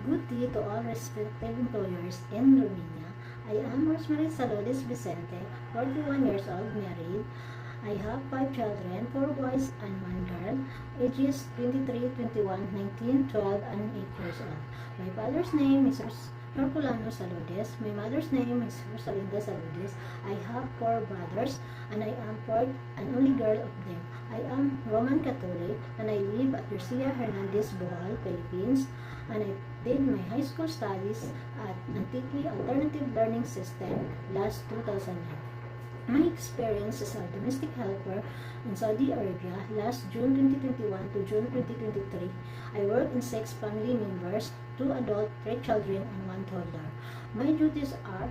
Good day to all respected employers in Romania. I am Rosemary Saludis Vicente, 41 years old, married. I have 5 children, 4 boys and 1 girl, ages 23, 21, 19, 12, and 8 years old. My father's name is Herculano Saludis. My mother's name is Rosalinda Saludis. I have 4 brothers and I am fourth and only girl of them. I am Roman Catholic and I live at Garcia Hernandez, Bohol, Philippines, and I did my high school studies at Antiqui Alternative Learning System last 2009. My experience as a domestic helper in Saudi Arabia last June 2021 to June 2023. I work in 6 family members, 2 adult, 3 children, and 1 toddler. My duties are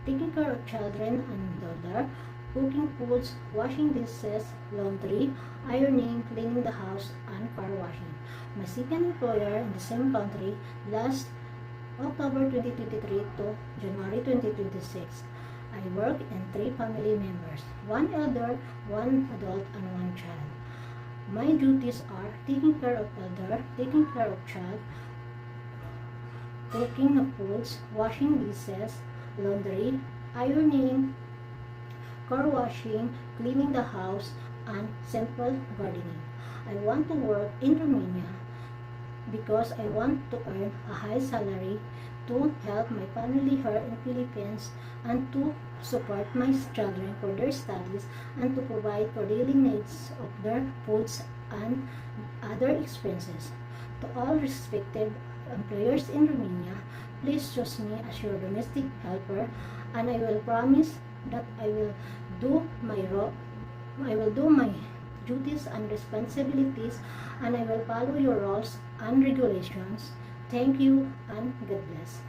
taking care of children and toddler, cooking foods, washing dishes, laundry, ironing, cleaning the house, and car washing. My second employer in the same country last October 2023 to January 2026. I work in 3 family members, 1 elder, 1 adult, and 1 child. My duties are taking care of elder, taking care of child, cooking of foods, washing dishes, laundry, ironing, car washing, cleaning the house, and simple gardening. I want to work in Romania because I want to earn a high salary to help my family here in Philippines and to support my children for their studies and to provide for daily needs of their foods and other expenses. To all respected employers in Romania, please choose me as your domestic helper, and I will promise that I will do my duties and responsibilities, and I will follow your rules and regulations. Thank you and God bless.